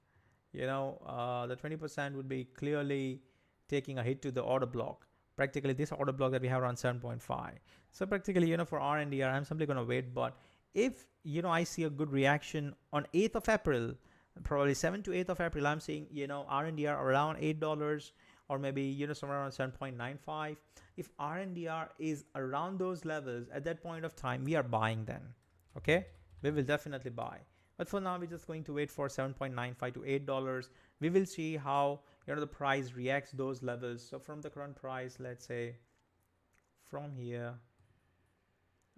the 20% would be clearly taking a hit to the order block. Practically this order block that we have around 7.5. So practically, for RNDR, I'm simply going to wait. But if, I see a good reaction on 8th of April, probably 7th to 8th of April, I'm seeing, RNDR around $8 or maybe, somewhere around 7.95. If RNDR is around those levels at that point of time, we are buying then. Okay. We will definitely buy. But for now, we're just going to wait for 7.95 to $8. We will see how, the price reacts those levels. So from the current price, let's say from here,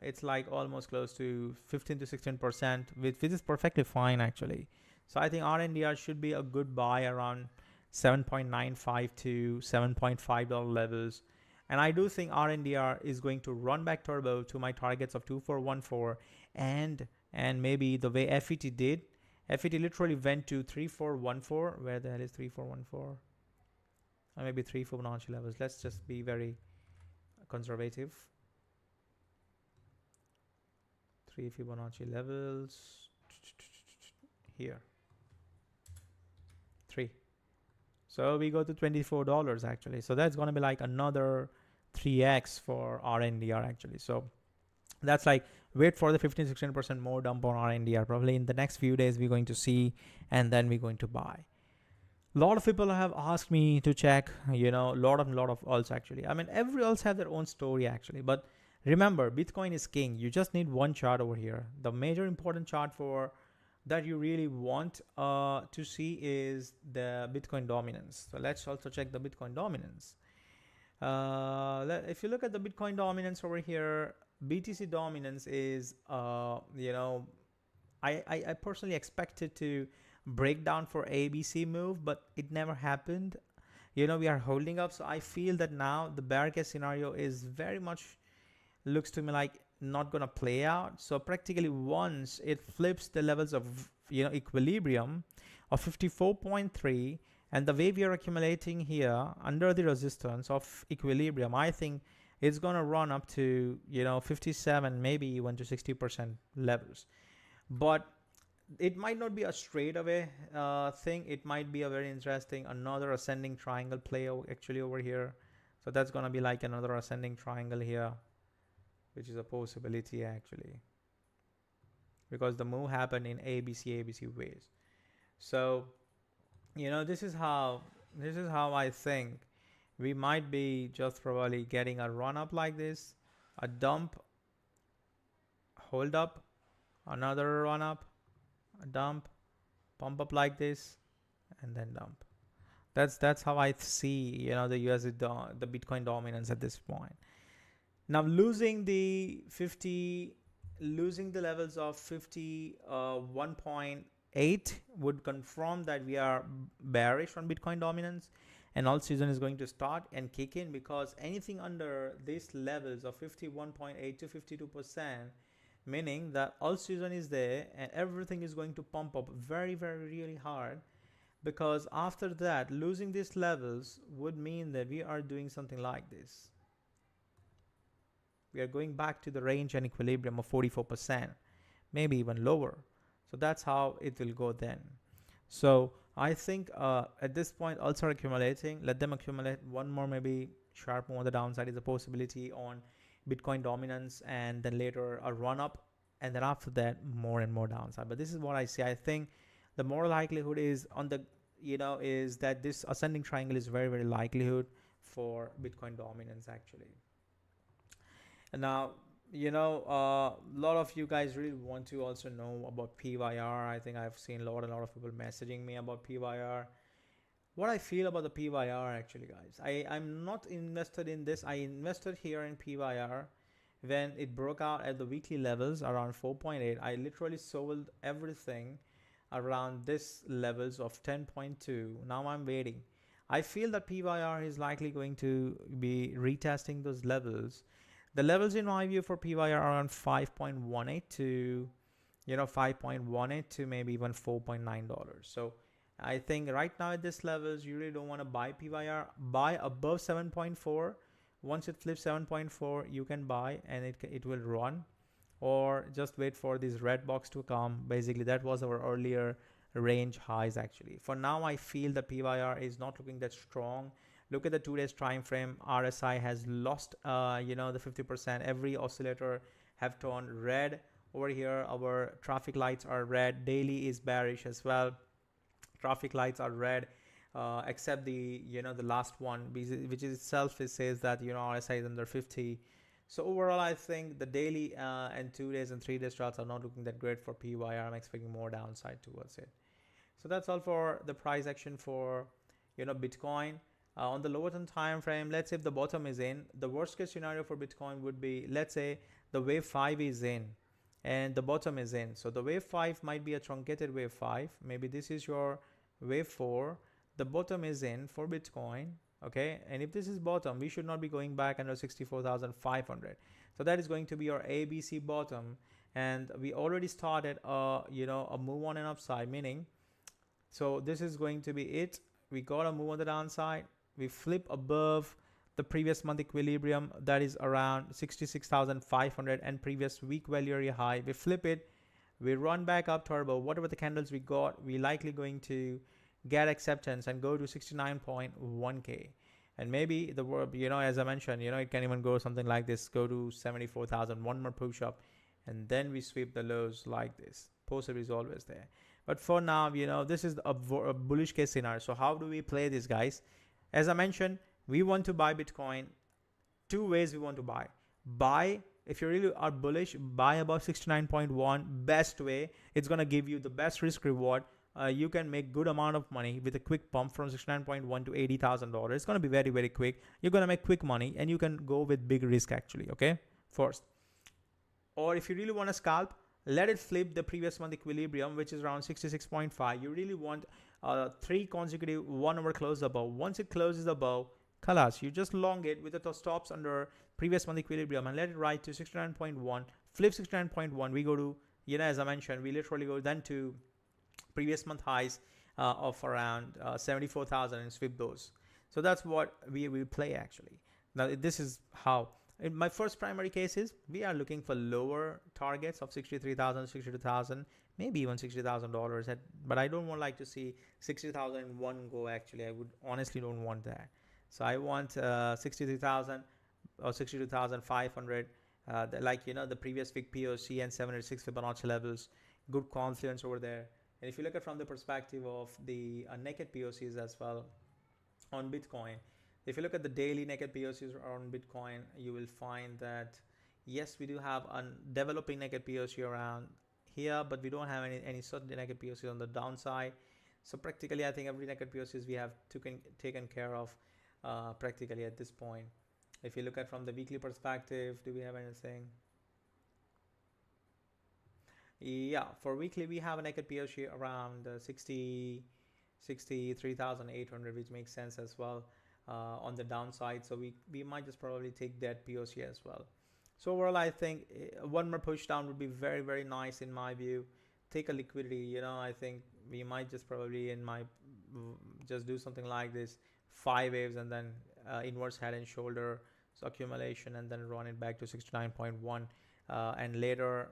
it's like almost close to 15 to 16%, which is perfectly fine actually. So I think RNDR should be a good buy around 7.95 to $7.5 levels. And I do think RNDR is going to run back turbo to my targets of 2414, and maybe the way FET did. FET literally went to 3414. Where the hell is 3414? Or maybe 3 Fibonacci levels. Let's just be very conservative. 3 Fibonacci levels here, 3. So we go to $24 actually. So that's going to be like another 3x for RNDR actually. So that's like, wait for the 15-16% more dump on RNDR. Probably in the next few days we're going to see, and then we're going to buy. A lot of people have asked me to check, a lot of alts actually. I mean, every alts have their own story actually, but remember, Bitcoin is king. You just need one chart over here. The major important chart for that you really want to see is the Bitcoin dominance. So let's also check the Bitcoin dominance. If you look at the Bitcoin dominance over here, BTC dominance is, I personally expected to break down for ABC move, but it never happened. We are holding up. So I feel that now the bear case scenario is very much, looks to me like not gonna play out. So practically once it flips the levels of equilibrium of 54.3, and the way we are accumulating here under the resistance of equilibrium, I think it's gonna run up to 57, maybe even to 60% levels. But it might not be a straight away thing. It might be a very interesting another ascending triangle play actually over here. So that's gonna be like another ascending triangle here, which is a possibility actually, because the move happened in ABC ways. So this is how I think we might be just probably getting a run up like this, a dump, hold up, another run up, a dump, pump up like this, and then dump. That's how I see the USD, the Bitcoin dominance at this point. Now losing the levels of 51.8 would confirm that we are bearish on Bitcoin dominance, and alt season is going to start and kick in, because anything under these levels of 51.8 to 52%, meaning that alt season is there and everything is going to pump up very, very really hard, because after that losing these levels would mean that we are doing something like this. We are going back to the range and equilibrium of 44%, maybe even lower. So that's how it will go then. So I think at this point, alts are accumulating. Let them accumulate. One more maybe sharp move on the downside is a possibility on Bitcoin dominance, and then later a run up, and then after that more and more downside. But this is what I see. I think the more likelihood is on the is that this ascending triangle is very, very likelihood for Bitcoin dominance actually. And now a lot of you guys really want to also know about PYR. I think I've seen a lot of people messaging me about PYR. What I feel about the PYR actually, guys, I'm not invested in this. I invested here in PYR when it broke out at the weekly levels around 4.8. I literally sold everything around this levels of 10.2. Now I'm waiting. I feel that PYR is likely going to be retesting those levels. The levels in my view for PYR are around 5.18 to 5.18 to maybe even $4.9. So I think right now at this levels you really don't want to buy PYR. Buy above 7.4. Once it flips 7.4, you can buy and it will run, or just wait for this red box to come. Basically that was our earlier range highs actually. For now I feel the PYR is not looking that strong. Look at the 2 days time frame. RSI has lost the 50%. Every oscillator have turned red over here. Our traffic lights are red. Daily is bearish as well. Traffic lights are red, except the the last one, which is itself, it says that RSI is under 50. So overall I think the daily and 2 days and 3 days charts are not looking that great for PYR. I'm expecting more downside towards it. So that's all for the price action for Bitcoin. On the lower time frame, let's say if the bottom is in, the worst case scenario for Bitcoin would be, let's say the wave 5 is in and the bottom is in. So the wave 5 might be a truncated wave 5. Maybe this is your wave 4. The bottom is in for Bitcoin. Okay. And if this is bottom, we should not be going back under 64,500. So that is going to be our ABC bottom. And we already started a move on an upside, meaning, so this is going to be it. We got a move on the downside. We flip above the previous month equilibrium, that is around 66,500, and previous week value area high. We flip it, we run back up turbo, whatever the candles we got, we likely going to get acceptance and go to 69.1k. And maybe the word, as I mentioned, it can even go something like this, go to 74,000, one more push up, and then we sweep the lows like this. Positive is always there. But for now, this is a bullish case scenario. So how do we play this, guys? As I mentioned, we want to buy Bitcoin. Two ways we want to buy. Buy, if you really are bullish, buy above 69.1. Best way. It's going to give you the best risk reward. You can make good amount of money with a quick pump from 69.1 to $80,000. It's going to be very, very quick. You're going to make quick money, and you can go with big risk actually, okay? First. Or if you really want to scalp, let it flip the previous month equilibrium, which is around 66.5. You really want 3 consecutive 1 hour close above. Once it closes above, kalas, you just long it with the stops under previous month equilibrium and let it ride to 69.1. Flip 69.1. We go to, as I mentioned, we literally go then to previous month highs of around 74,000 and sweep those. So that's what we will play actually. Now this is how. In my first primary case is we are looking for lower targets of 63,000, 62,000, maybe even $60,000. But I don't like to see 60,000 in one go. Actually, I would honestly don't want that. So I want 63,000 or 62,500, the previous week POC and 706 Fibonacci levels. Good confluence over there. And if you look at from the perspective of the naked POCs as well on Bitcoin. If you look at the daily naked POCs on Bitcoin, you will find that yes, we do have a developing naked POC around here, but we don't have any certain naked POCs on the downside. So practically, I think every naked POCs we have taken care of practically at this point. If you look at from the weekly perspective, do we have anything? Yeah, for weekly we have a naked POC around 63,800, which makes sense as well. On the downside, so we might just probably take that POC as well. So overall, I think one more push down would be very, very nice in my view. Take a liquidity, I think we might just probably just do something like this, 5 waves and then inverse head and shoulder, so accumulation, and then run it back to 69.1 and later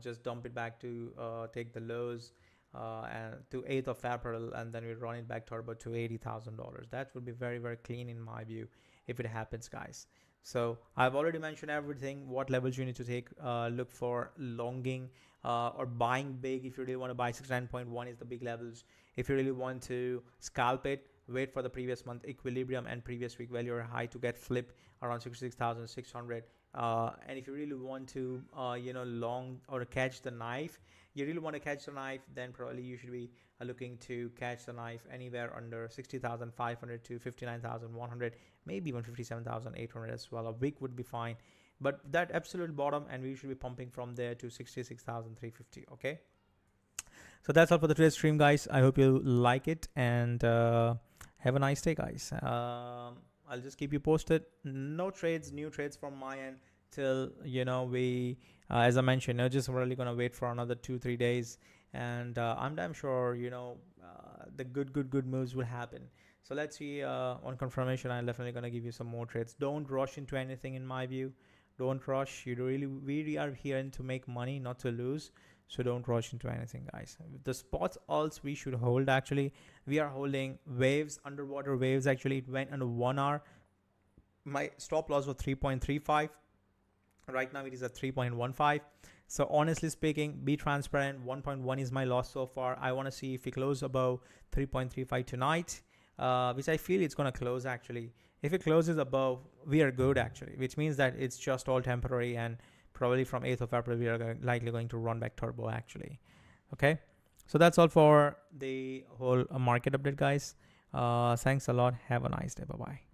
just dump it back to take the lows and to 8th of April, and then we run it back turbo to $80,000. That would be very, very clean in my view if it happens, guys. So I've already mentioned everything, what levels you need to take. Look for longing or buying big. If you really want to buy 69.1 is the big levels. If you really want to scalp it, wait for the previous month equilibrium and previous week value or high to get flip around 66,600. And if you really want to long or catch the knife, then probably you should be looking to catch the knife anywhere under 60,500 to 59,100, maybe even 57,800 as well. A week would be fine, but that absolute bottom, and we should be pumping from there to 66,350. Okay, so that's all for the today's stream, guys. I hope you like it, and have a nice day, guys. I'll just keep you posted. No trades, new trades from my end till we as I mentioned, just really gonna wait for another 2-3 days, and I'm damn sure the good moves will happen. So let's see. On confirmation, I'm definitely gonna give you some more trades. Don't rush into anything in my view. Don't rush. We are here to make money, not to lose. So don't rush into anything, guys. The spots also we should hold. Actually, we are holding waves, underwater waves. Actually, it went under 1 hour. My stop loss was 3.35. Right now it is at 3.15. So honestly speaking, be transparent. 1.1 is my loss so far. I want to see if we close above 3.35 tonight, which I feel it's going to close actually. If it closes above, we are good actually, which means that it's just all temporary, and probably from 8th of April we are likely going to run back turbo actually. Okay, so that's all for the whole market update, guys. Thanks a lot. Have a nice day. Bye bye.